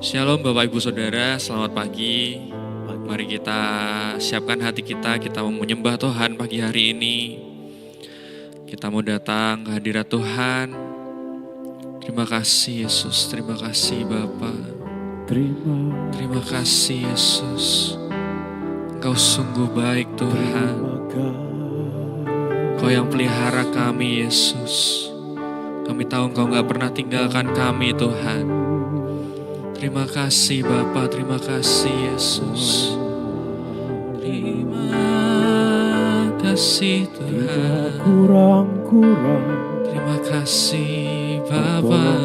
Shalom Bapak Ibu Saudara, selamat pagi. Mari kita siapkan hati kita mau menyembah Tuhan pagi hari ini. Kita mau datang ke hadirat Tuhan. Terima kasih Yesus, terima kasih Bapa. Terima kasih Yesus. Engkau sungguh baik Tuhan. Engkau yang pelihara kami Yesus. Kami tahu Engkau gak pernah tinggalkan kami Tuhan. Terima kasih Bapa, terima kasih Yesus. Terima kasih Tuhan. Terima kasih Bapa.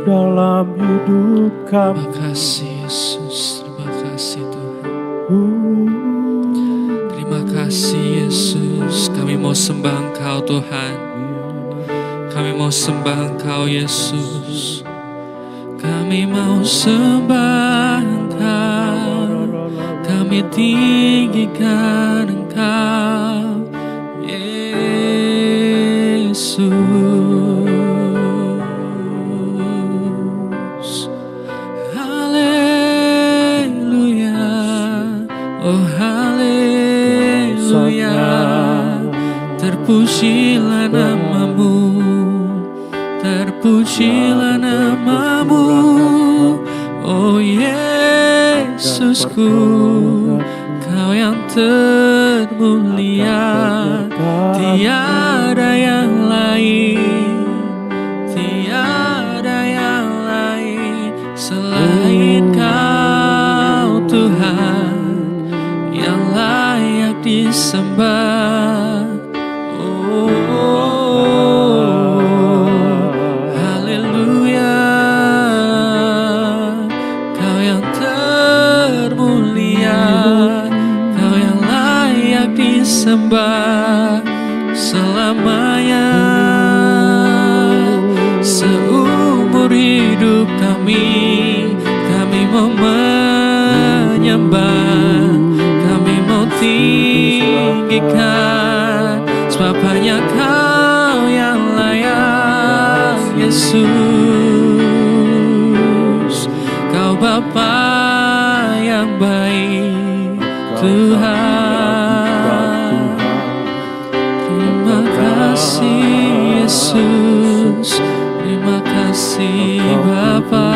Dalam hidup kami. Terima kasih Yesus, terima kasih Tuhan. Terima kasih Yesus. Kami mau sembah Engkau Tuhan. Kami mau sembah Engkau Yesus. Kami mau sembah Engkau, kami tinggikan Engkau, Yesus. Haleluya, oh haleluya, terpujilah namamu. Terpujilah namamu, oh Yesusku, Kau yang termulia, tiada yang lain, tiada yang lain selain Kau Tuhan, yang layak disembah. Sembah selamanya, seumur hidup kami mau menyembah, kami mau tinggikan, sebab hanya Kau yang layak, Yesus. Kau Bapa yang baik, Tuhan. Terima kasih Yesus, terima kasih Bapa.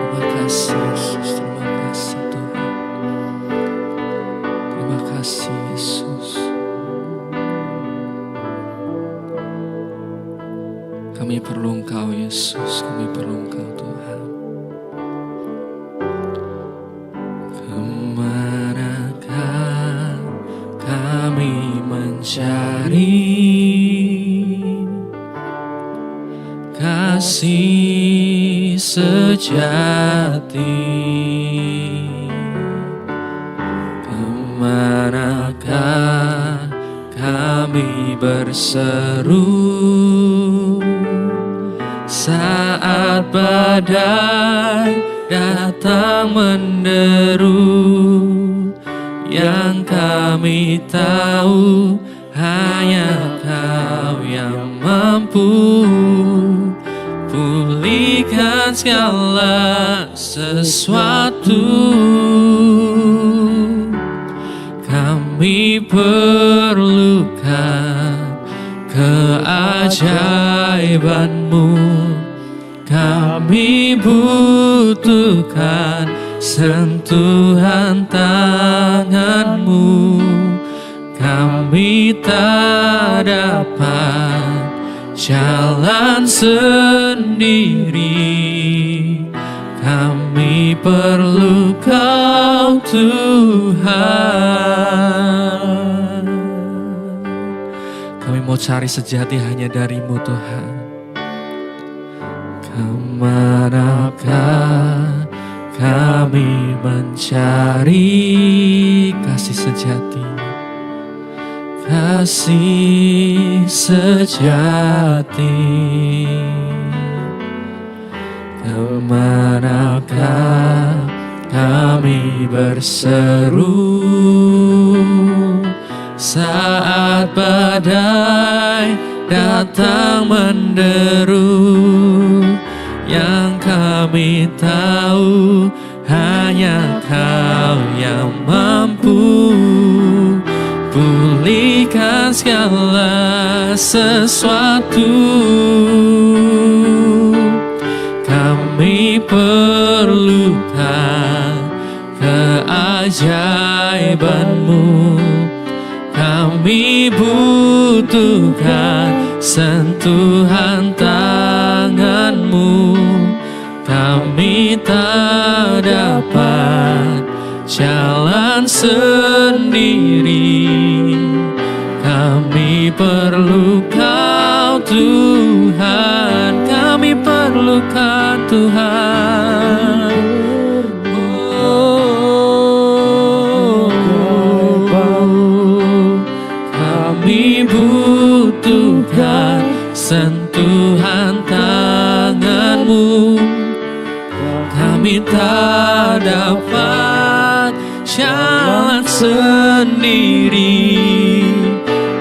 Terima kasih Yesus, terima kasih Tuhan. Terima kasih Yesus. Kami perlu Engkau Yesus, kami perlu Engkau Tuhan. Kemanakah kami mencari kasih sejati? Kemanakah kami berseru saat badai datang menderu? Yang kami tahu hanya Kau yang mampu pulihkan segala sesuatu. Kami perlukan keajaiban-Mu, kami butuhkan sentuhan tangan-Mu. Kami tak dapat jalan sendiri, kami perlu Kau Tuhan. Kami mau cari sejati hanya dari-Mu Tuhan. Kemanakah kami mencari kasih sejati, kasih sejati? Kemanakah kami berseru saat datang menderu, yang kami tahu hanya Kau yang mampu pulihkan segala sesuatu. Kami perlukan keajaiban-Mu, kami butuhkan sentuhan tangan-Mu. Kami tak dapat jalan sendiri, kami perlu Kau Tuhan, kami perlu Kau Tuhan. Kami butuhkan sentuhan tangan-Mu, kami tak dapat jalan sendiri,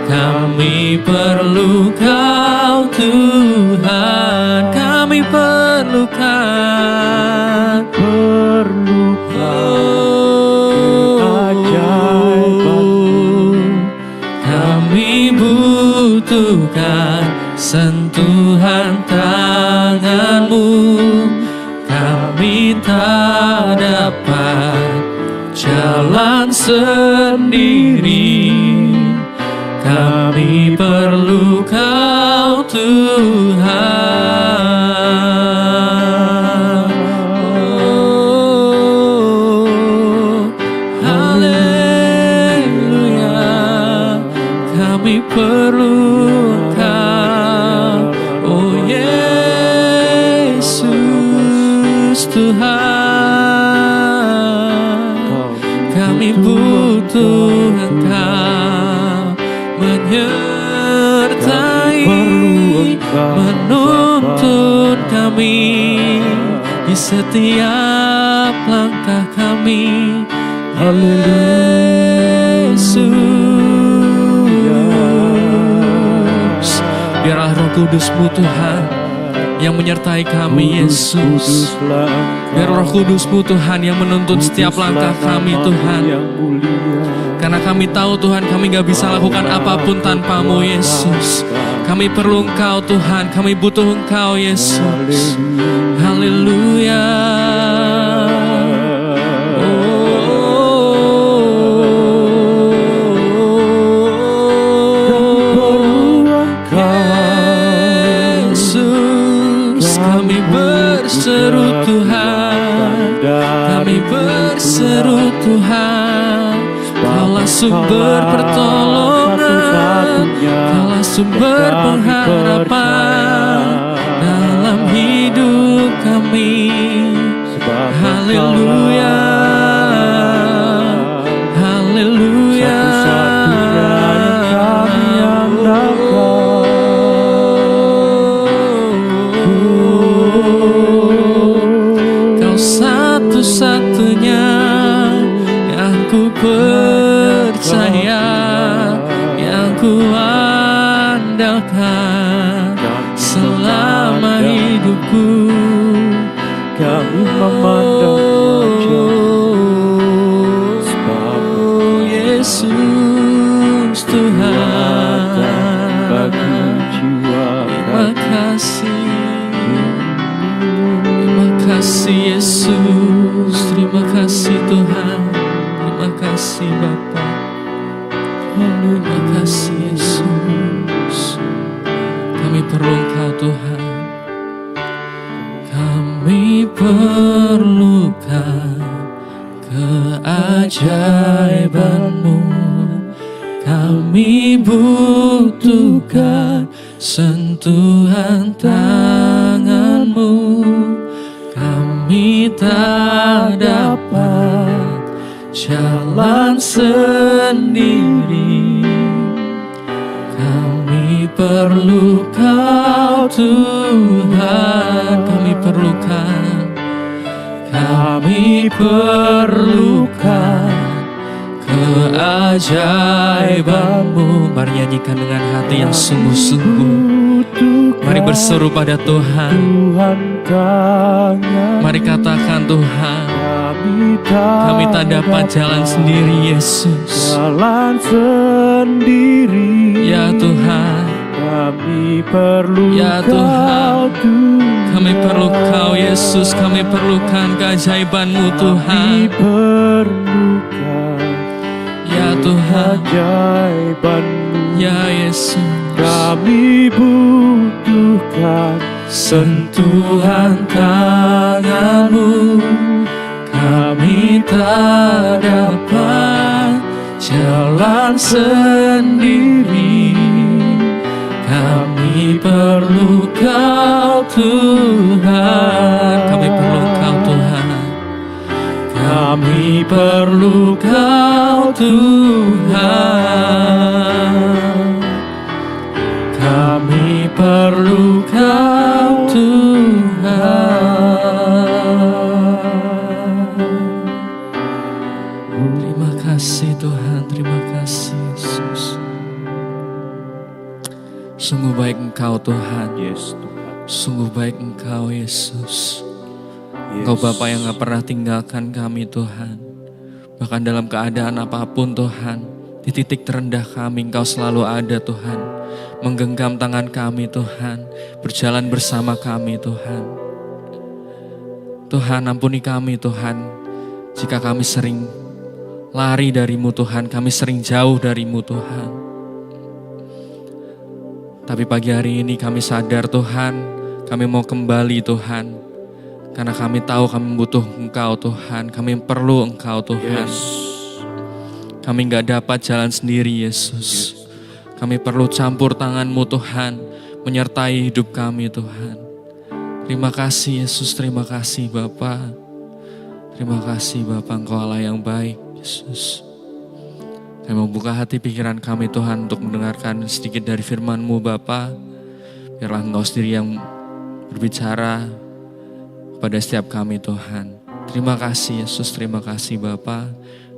kami perlu Kau Tuhan, kami perlukan kami butuhkan sentuhan tangan-Mu, kami tak dapat jalan sendiri, kami perlu Kau Tuhan. Oh, haleluya, kami perlu Kau, oh Yesus Tuhan. Kami butuh Engkau menyertai, menuntun kami di setiap langkah kami. Yesus, biarlah Roh Kudus-Mu Tuhan yang menyertai kami, Yesus. Biar Roh Kudus-Mu Tuhan yang menuntun setiap langkah kami, Tuhan. Karena kami tahu Tuhan, kami gak bisa lakukan apapun tanpa-Mu, Yesus. Kami perlu Engkau Tuhan, kami butuh Engkau, Yesus. Haleluya. Kami berseru Tuhan, kami berseru Tuhan, Kaulah sumber pertolongan, Kaulah sumber pengharapan dalam hidup kami. Haleluya, haleluya. Satu-satunya yang ku percaya, yang ku andalkan selama hidupku. Kami memandang wajah, sebab Yesus Tuhan, bagi jiwa terima kasih. Terima kasih Yesus, terima kasih Tuhan, terima kasih Bapa, terima kasih Yesus. Kami perlu Engkau Tuhan, kami perlukan keajaiban-Mu, kami butuhkan sentuhan tangan-Mu. Kami tak dapat jalan sendiri, kami perlu Kau Tuhan, kami perlukan keajaiban-Mu, keajaiban-Mu. Mari nyanyikan dengan hati yang sungguh-sungguh. Mari berseru pada Tuhan. Mari katakan, Tuhan, kami tak dapat jalan sendiri, Yesus. Jalan sendiri. Ya Tuhan, kami perlu ya Tuhan, kami perlu Kau, Yesus. Kami perlukan keajaiban-Mu, Tuhan. Kami perlukan ya Tuhan, keajaiban-Mu. Ya Yesus, kami butuhkan sentuhan tangan-Mu. Kami tak dapat jalan sendiri. Kami perlu Kau, Tuhan. Kami perlu Kau, Tuhan. Kami perlu Kau, Tuhan. Kami perlu Kau, Tuhan. Terima kasih Tuhan, terima kasih Yesus. Sungguh baik Engkau Tuhan. Yes, Tuhan. Sungguh baik Engkau Yesus. Yes. Engkau Bapa yang gak pernah tinggalkan kami Tuhan. Bahkan dalam keadaan apapun Tuhan, di titik terendah kami Engkau selalu ada Tuhan. Menggenggam tangan kami Tuhan, berjalan bersama kami Tuhan. Tuhan, ampuni kami Tuhan, jika kami sering lari dari-Mu Tuhan, kami sering jauh dari-Mu Tuhan. Tapi pagi hari ini kami sadar Tuhan, kami mau kembali Tuhan. Karena kami tahu kami butuh Engkau Tuhan, kami perlu Engkau Tuhan. Yes. Kami gak dapat jalan sendiri Yesus. Kami perlu campur tangan-Mu Tuhan, menyertai hidup kami Tuhan. Terima kasih Yesus, terima kasih Bapa. Terima kasih Bapa, Engkau Allah yang baik Yesus. Kami membuka hati pikiran kami Tuhan untuk mendengarkan sedikit dari firman-Mu Bapa. Biarlah Engkau sendiri yang berbicara pada setiap kami Tuhan. Terima kasih Yesus, terima kasih Bapa.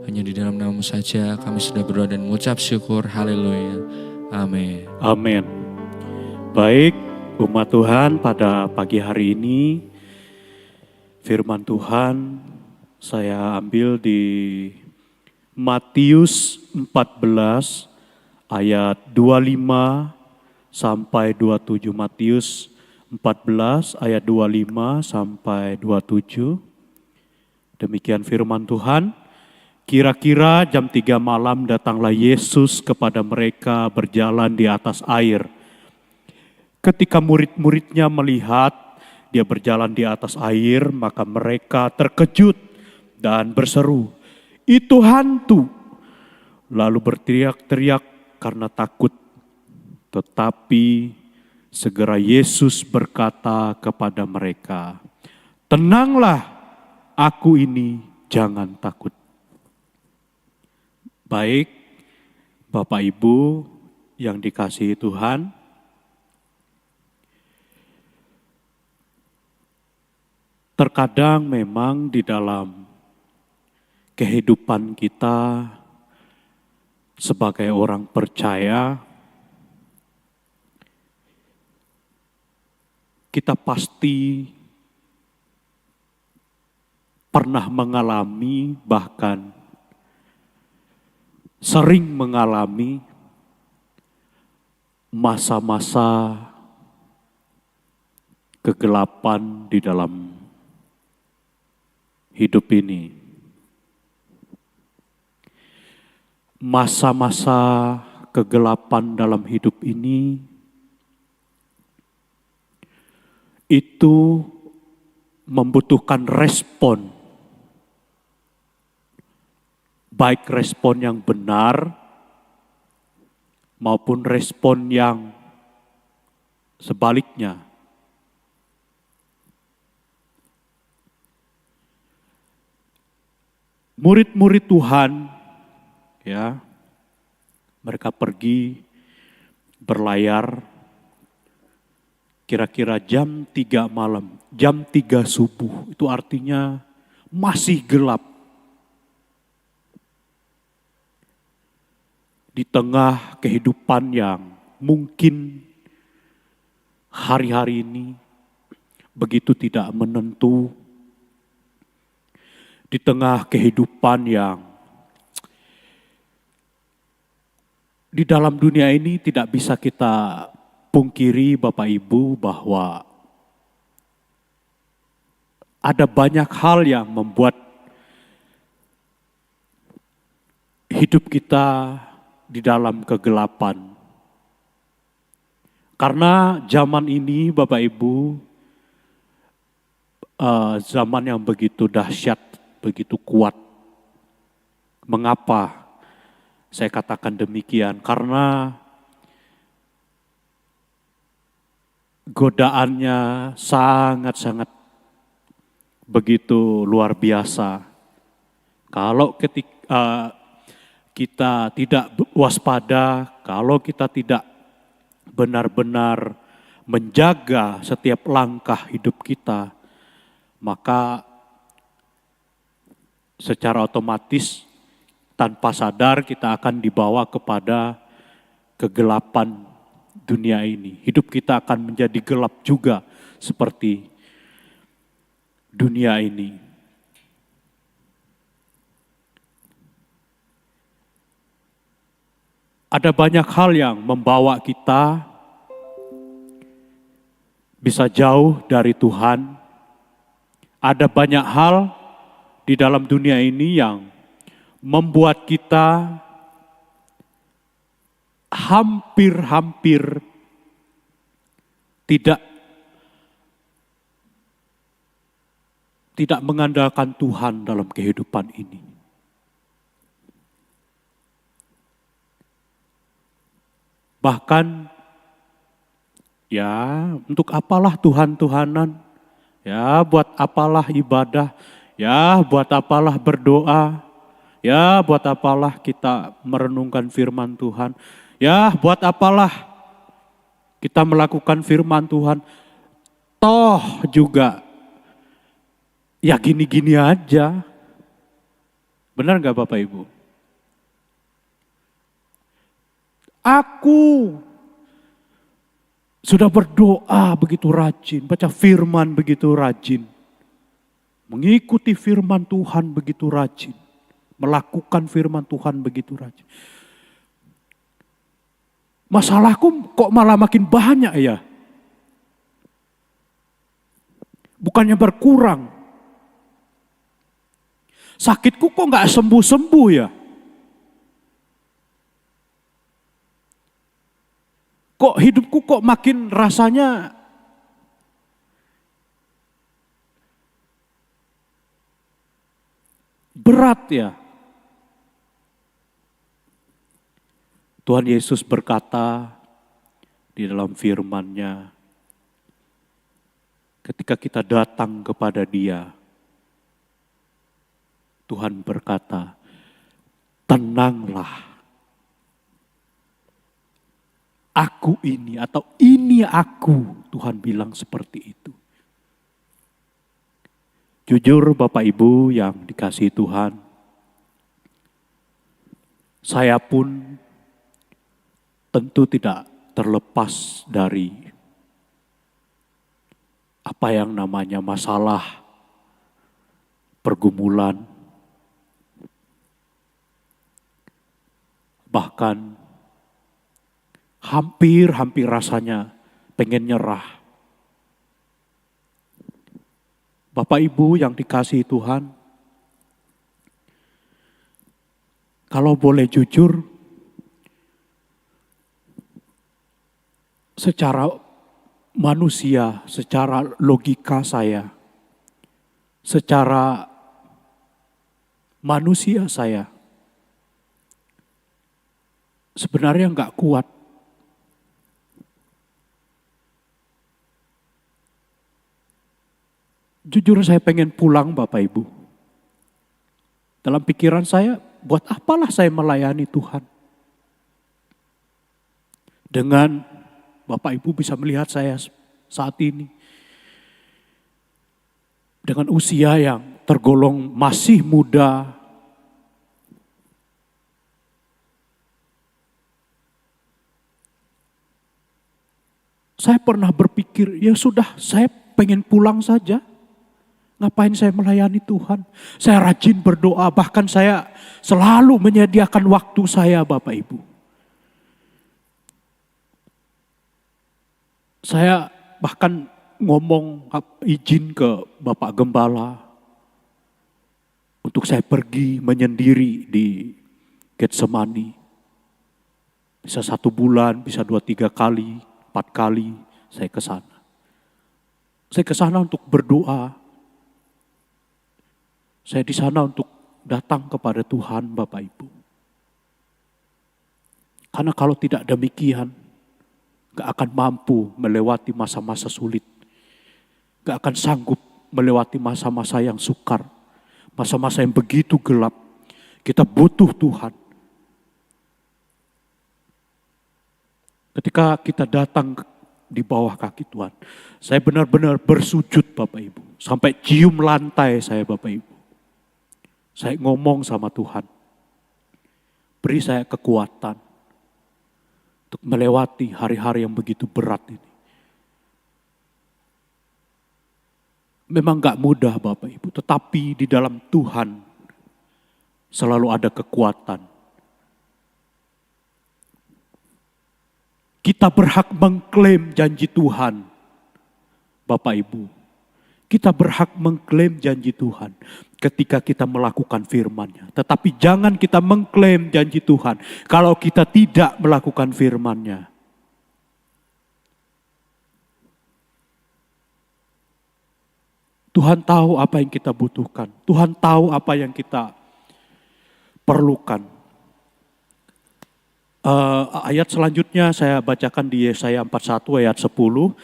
Hanya di dalam nama-Mu saja kami sudah berdoa dan mengucap syukur. Haleluya. Amin. Amin. Baik, umat Tuhan, pada pagi hari ini firman Tuhan saya ambil di Matius 14 ayat 25 sampai 27. Matius 14 ayat 25 sampai 27. Demikian firman Tuhan. Kira-kira jam 3 malam datanglah Yesus kepada mereka berjalan di atas air. Ketika murid-muridnya melihat dia berjalan di atas air, maka mereka terkejut dan berseru, "Itu hantu!" Lalu berteriak-teriak karena takut. Tetapi segera Yesus berkata kepada mereka, "Tenanglah, aku ini, jangan takut." Baik, Bapak Ibu yang dikasihi Tuhan, terkadang memang di dalam kehidupan kita sebagai orang percaya, kita pasti pernah mengalami, bahkan sering mengalami masa-masa kegelapan di dalam hidup ini. Masa-masa kegelapan dalam hidup ini itu membutuhkan respon. Baik respon yang benar maupun respon yang sebaliknya. Murid-murid Tuhan, ya, mereka pergi berlayar kira-kira jam 3 malam, jam 3 subuh, itu artinya masih gelap. di tengah kehidupan yang mungkin hari-hari ini begitu tidak menentu, di tengah kehidupan yang di dalam dunia ini tidak bisa kita pungkiri Bapak Ibu bahwa ada banyak hal yang membuat hidup kita di dalam kegelapan. Karena zaman ini Bapak Ibu, zaman yang begitu dahsyat, begitu kuat. Mengapa saya katakan demikian? Karena godaannya sangat-sangat begitu luar biasa. Kalau kita tidak waspada, kalau kita tidak benar-benar menjaga setiap langkah hidup kita, maka secara otomatis tanpa sadar kita akan dibawa kepada kegelapan dunia ini. Hidup kita akan menjadi gelap juga seperti dunia ini. Ada banyak hal yang membawa kita bisa jauh dari Tuhan. Ada banyak hal di dalam dunia ini yang membuat kita hampir-hampir tidak mengandalkan Tuhan dalam kehidupan ini. Bahkan, ya untuk apalah Tuhan-Tuhanan, ya buat apalah ibadah, ya buat apalah berdoa, ya buat apalah kita merenungkan firman Tuhan, ya buat apalah kita melakukan firman Tuhan, toh juga ya gini-gini aja. Benar gak Bapak Ibu? Aku sudah berdoa begitu rajin, baca firman begitu rajin, mengikuti firman Tuhan begitu rajin, melakukan firman Tuhan begitu rajin. Masalahku kok malah makin banyak ya? Bukannya berkurang. Sakitku kok gak sembuh-sembuh ya? Kok hidupku kok makin rasanya berat ya? Tuhan Yesus berkata di dalam firman-Nya, ketika kita datang kepada Dia, Tuhan berkata, tenanglah. Aku ini atau ini aku, Tuhan bilang seperti itu. Jujur Bapak Ibu yang dikasihi Tuhan, saya pun tentu tidak terlepas dari apa yang namanya masalah, pergumulan, bahkan hampir rasanya pengen nyerah. Bapak Ibu yang dikasihi Tuhan, kalau boleh jujur, secara manusia, secara logika saya, secara manusia saya, sebenarnya enggak kuat. Jujur saya pengen pulang Bapak Ibu. Dalam pikiran saya, buat apalah saya melayani Tuhan? Dengan Bapak Ibu bisa melihat saya saat ini. Dengan usia yang tergolong masih muda. Saya pernah berpikir, ya sudah, saya pengen pulang saja. Ngapain saya melayani Tuhan? Saya rajin berdoa, bahkan saya selalu menyediakan waktu saya, Bapak Ibu. Saya bahkan ngomong izin ke Bapak Gembala untuk saya pergi menyendiri di Getsemani. Bisa 1 bulan, bisa 2-3 kali, 4 kali saya ke sana. Saya ke sana untuk berdoa. Saya di sana untuk datang kepada Tuhan, Bapak Ibu. Karena kalau tidak demikian, gak akan mampu melewati masa-masa sulit. Gak akan sanggup melewati masa-masa yang sukar. Masa-masa yang begitu gelap. Kita butuh Tuhan. Ketika kita datang di bawah kaki Tuhan, saya benar-benar bersujud, Bapak Ibu. Sampai cium lantai saya, Bapak Ibu. Saya ngomong sama Tuhan. Beri saya kekuatan untuk melewati hari-hari yang begitu berat ini. Memang gak mudah, Bapak Ibu, tetapi di dalam Tuhan selalu ada kekuatan. Kita berhak mengklaim janji Tuhan, Bapak Ibu. Kita berhak mengklaim janji Tuhan ketika kita melakukan firman-Nya. Tetapi jangan kita mengklaim janji Tuhan kalau kita tidak melakukan firman-Nya. Tuhan tahu apa yang kita butuhkan. Tuhan tahu apa yang kita perlukan. Ayat selanjutnya saya bacakan di Yesaya 41 ayat 10.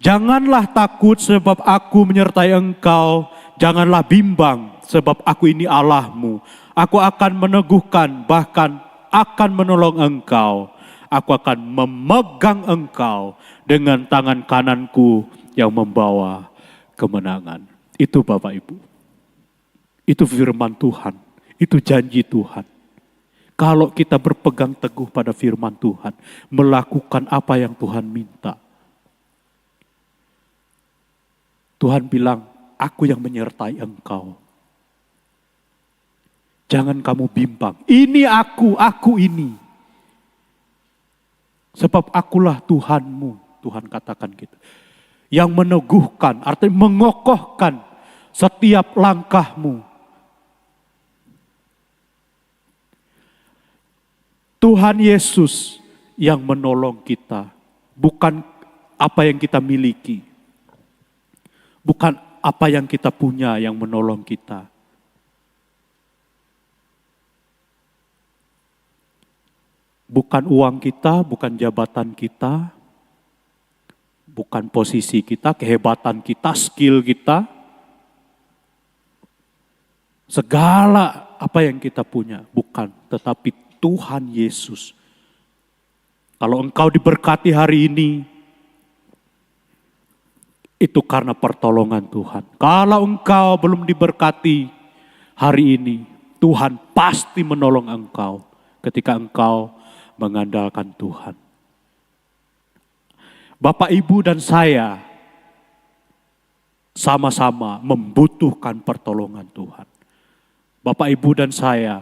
Janganlah takut sebab aku menyertai engkau. Janganlah bimbang sebab aku ini Allahmu. Aku akan meneguhkan, bahkan akan menolong engkau. Aku akan memegang engkau dengan tangan kananku yang membawa kemenangan. Itu Bapak Ibu. Itu firman Tuhan. Itu janji Tuhan. Kalau kita berpegang teguh pada firman Tuhan, melakukan apa yang Tuhan minta. Tuhan bilang, aku yang menyertai engkau. Jangan kamu bimbang. Ini aku ini. Sebab akulah Tuhanmu. Tuhan katakan gitu. Yang meneguhkan, artinya mengokohkan setiap langkahmu. Tuhan Yesus yang menolong kita. Bukan apa yang kita miliki. Bukan apa yang kita punya yang menolong kita. Bukan uang kita, bukan jabatan kita. Bukan posisi kita, kehebatan kita, skill kita. Segala apa yang kita punya, bukan. Tetapi Tuhan Yesus. Kalau engkau diberkati hari ini, itu karena pertolongan Tuhan. Kalau engkau belum diberkati hari ini, Tuhan pasti menolong engkau ketika engkau mengandalkan Tuhan. Bapak, Ibu, dan saya sama-sama membutuhkan pertolongan Tuhan. Bapak, Ibu, dan saya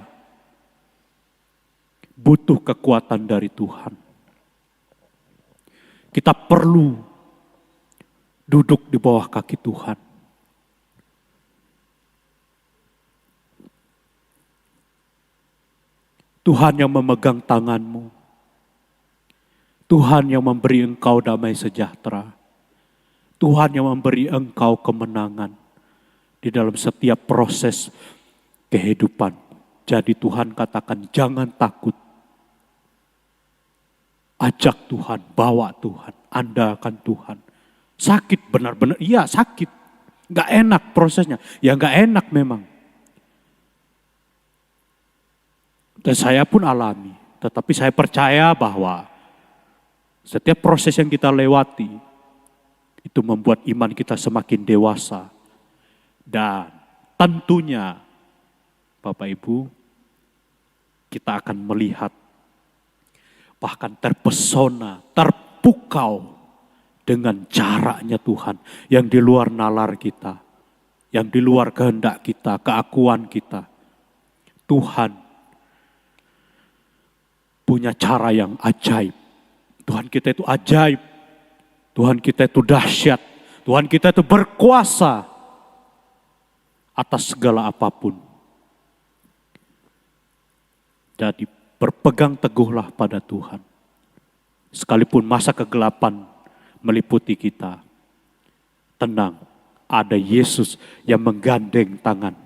butuh kekuatan dari Tuhan. Kita perlu duduk di bawah kaki Tuhan. Tuhan yang memegang tanganmu. Tuhan yang memberi engkau damai sejahtera. Tuhan yang memberi engkau kemenangan di dalam setiap proses kehidupan. Jadi Tuhan katakan jangan takut. Ajak Tuhan, bawa Tuhan, andalkan Tuhan. Sakit benar-benar, iya sakit. Gak enak prosesnya, ya gak enak memang. Dan saya pun alami, tetapi saya percaya bahwa setiap proses yang kita lewati, itu membuat iman kita semakin dewasa. Dan tentunya, Bapak Ibu, kita akan melihat, bahkan terpesona, terpukau dengan caranya Tuhan, yang di luar nalar kita, yang di luar kehendak kita, keakuan kita. Tuhan punya cara yang ajaib. Tuhan kita itu ajaib. Tuhan kita itu dahsyat. Tuhan kita itu berkuasa atas segala apapun. Jadi berpegang teguhlah pada Tuhan. Sekalipun masa kegelapan meliputi kita, tenang, ada Yesus yang menggandeng tangan.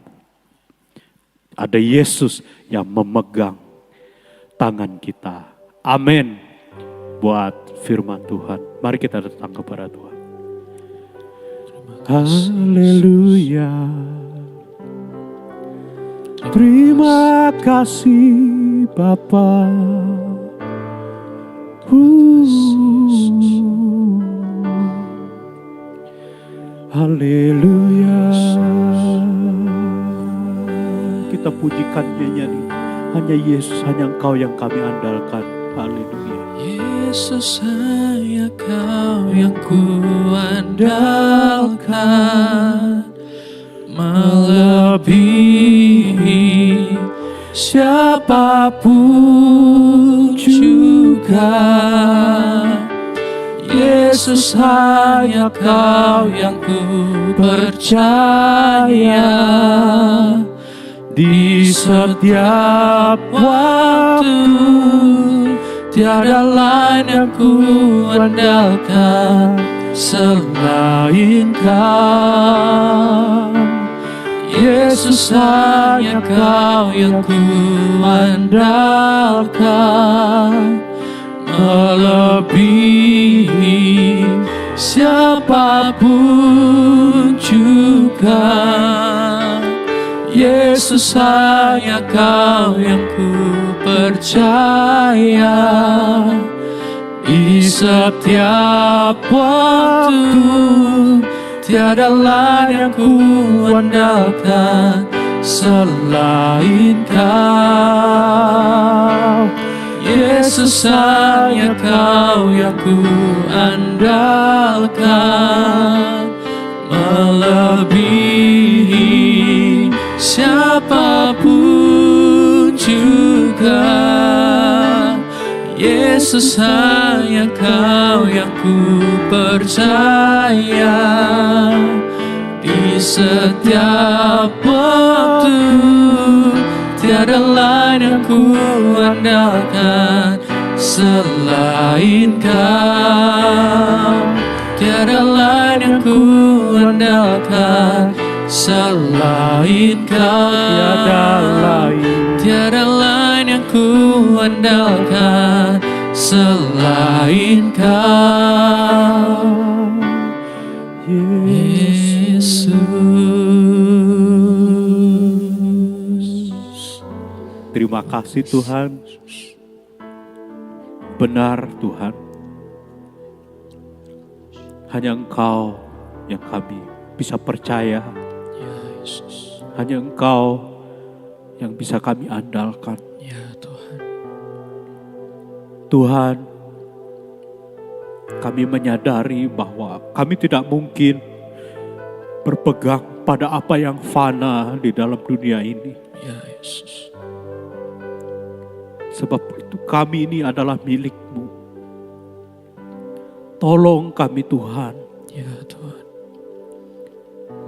Ada Yesus yang memegang tangan kita. Amin. Buat firman Tuhan. Mari kita datang kepada Tuhan. Haleluya. Terima kasih Bapa. Haleluya. Kita pujikan nyanyi. Hanya Yesus, hanya Engkau yang kami andalkan. Haleluya. Yesus, hanya Kau yang ku andalkan, melebihi siapapun juga. Yesus, hanya Kau yang ku percaya. Di setiap waktu tiada lain yang ku andalkan selain Kau. Yesus, hanya Kau yang ku andalkan, melebihi siapapun juga. Yesus, hanya Kau yang ku percaya. Di setiap waktu tiada lain yang ku andalkan selain Kau. Yesus, hanya Kau yang ku andalkan, melebihi siapapun juga. Yesus, hanya Kau yang ku percaya. Di setiap waktu tiada lain yang ku andalkan selain Kau. Tiada lain yang ku andalkan selain Kau. Tiada lain yang ku andalkan selain Kau. Yesus. Terima kasih Tuhan. Benar Tuhan. Hanya Engkau yang kami bisa percaya. Ya Yesus. Hanya Engkau yang bisa kami andalkan. Ya Tuhan. Tuhan, kami menyadari bahwa kami tidak mungkin berpegang pada apa yang fana di dalam dunia ini. Ya Yesus. Sebab itu kami ini adalah milik-Mu. Tolong kami Tuhan. Ya Tuhan.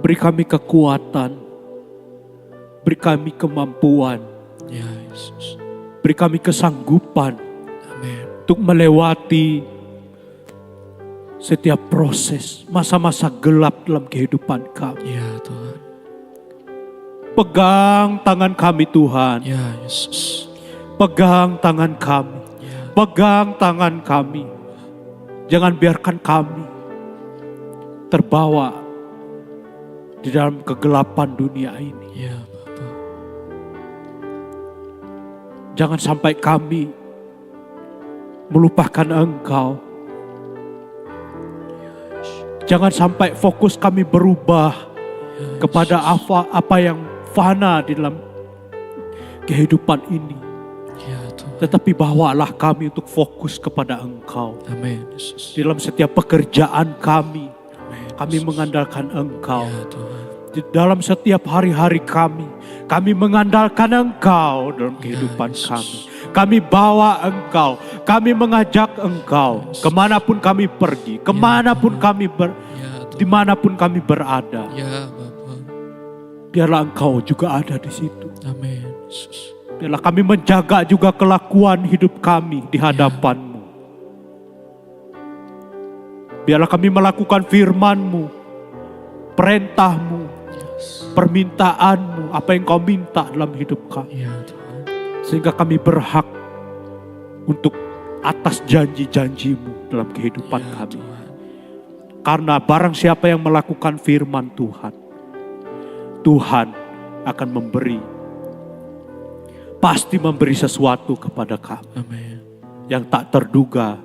Beri kami kekuatan. Beri kami kemampuan. Ya Yesus. Beri kami kesanggupan. Amin. Untuk melewati setiap proses, masa-masa gelap dalam kehidupan kami. Ya Tuhan. Pegang tangan kami Tuhan. Ya Yesus. Pegang tangan kami. Ya. Pegang tangan kami. Jangan biarkan kami terbawa di dalam kegelapan dunia ini. Ya Bapa. Jangan sampai kami melupakan Engkau. Jangan sampai fokus kami berubah kepada apa yang fana di dalam kehidupan ini. Ya Tuhan. Tetapi bawalah kami untuk fokus kepada Engkau. Amin, Yesus. Dalam setiap pekerjaan kami, Amin, kami Yesus. mengandalkan Engkau. Ya Tuhan. Di dalam setiap hari-hari kami mengandalkan Engkau dalam kehidupan Yesus. kami. Kami bawa Engkau, kami mengajak Engkau, kemanapun kami pergi, kemanapun kami Ya Tuhan. dimanapun kami berada. Ya Bapa. Biarlah Engkau juga ada di situ. Amin, Yesus. Biarlah kami menjaga juga kelakuan hidup kami di hadapan-Mu. Biarlah kami melakukan firman-Mu, perintah-Mu, permintaan-Mu, apa yang Kau minta dalam hidup kami. Ya Tuhan. Sehingga kami berhak untuk atas janji-janji-Mu dalam kehidupan Ya kami. Tuhan. Karena barang siapa yang melakukan firman Tuhan, Tuhan akan memberi, pasti memberi sesuatu kepada kami Amin. yang tak terduga.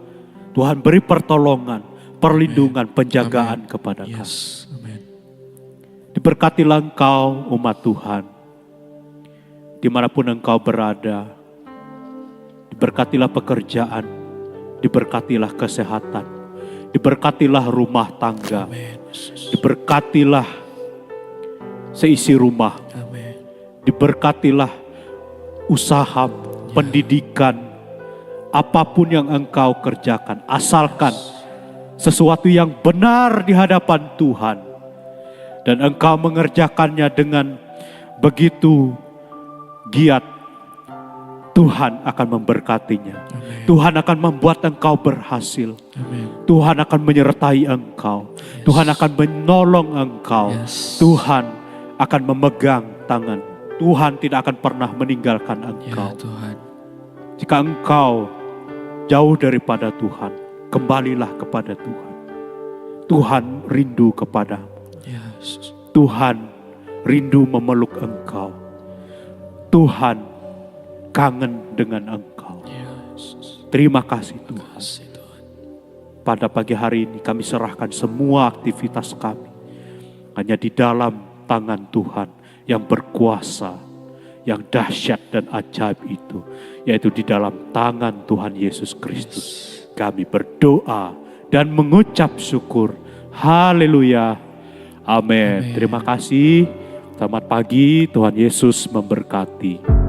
Tuhan beri pertolongan, perlindungan, penjagaan kepada kami. Yes. Amin. Diberkatilah Engkau umat Tuhan, dimanapun Engkau berada. Diberkatilah pekerjaan, diberkatilah kesehatan, diberkatilah rumah tangga, Amin, Yesus. diberkatilah seisi rumah, Amin. diberkatilah usaha, pendidikan, apapun yang Engkau kerjakan, asalkan sesuatu yang benar di hadapan Tuhan dan Engkau mengerjakannya dengan begitu giat. Tuhan akan memberkatinya. Amin. Tuhan akan membuat engkau berhasil. Amin. Tuhan akan menyertai engkau. Yes. Tuhan akan menolong engkau. Yes. Tuhan akan memegang tangan. Tuhan tidak akan pernah meninggalkan Ya engkau. Tuhan. Jika engkau jauh daripada Tuhan, kembalilah kepada Tuhan. Tuhan rindu kepadamu. Ya Yesus. Tuhan rindu memeluk engkau. Tuhan kangen dengan engkau. Ya Yesus. Terima kasih Tuhan. Kasih Tuhan. Pada pagi hari ini kami serahkan semua aktivitas kami hanya di dalam tangan Tuhan yang berkuasa, yang dahsyat dan ajaib itu, yaitu di dalam tangan Tuhan Yesus Kristus. Kami berdoa dan mengucap syukur. Haleluya. Amin. Amin. Terima kasih. Selamat pagi. Tuhan Yesus memberkati.